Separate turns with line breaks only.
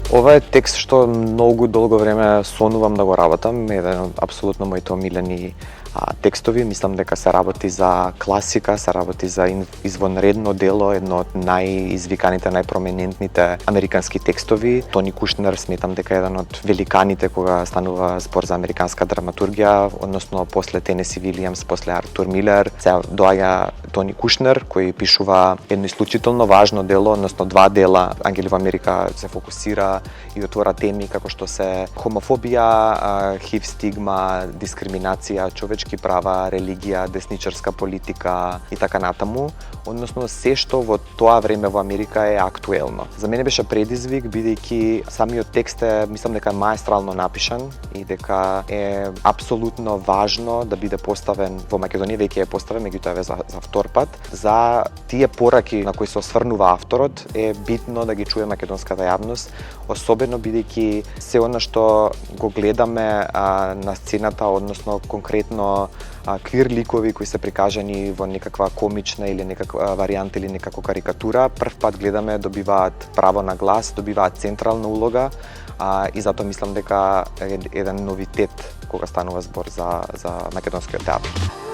Ова е текст што многу долго време сонувам да го работам, еден од апсолутно моите омилени текстови. Мислам дека се работи за класика, се работи за извонредно дело, едно од најизвиканите, најпроминентните американски текстови. Тони Кушнер сметам дека е еден од великаните кога станува збор за американска драматургија, односно после Тенеси Вилијамс, после Артур Милер, сега доаѓа Тони Кушнер кој пишува едно исклучително важно дело, односно два дела. Ангели во Америка се фокусира и отвора теми како што се хомофобија, хив стигма, дискриминација, човечки права, религија, десничарска политика и така натаму, односно се што во тоа време во Америка е актуелно. За мене беше предизвик бидејќи самиот текст е, мислам дека е маестрално напишан и дека е апсолутно важно да биде поставен во Македонија, веќе е поставен, меѓутоа за втор пат. За тие пораки на кои се осврнува авторот е битно да ги чуе македонската јавност, особено бидејќи се она што го гледаме на сцената, односно конкретно квир ликови кои се прикажани во некаква комична или некаква варијанта или некако карикатура, прв пат гледаме добиваат право на глас, добиваат централна улога и затоа мислам дека е еден новитет кога станува збор за македонскиот театар.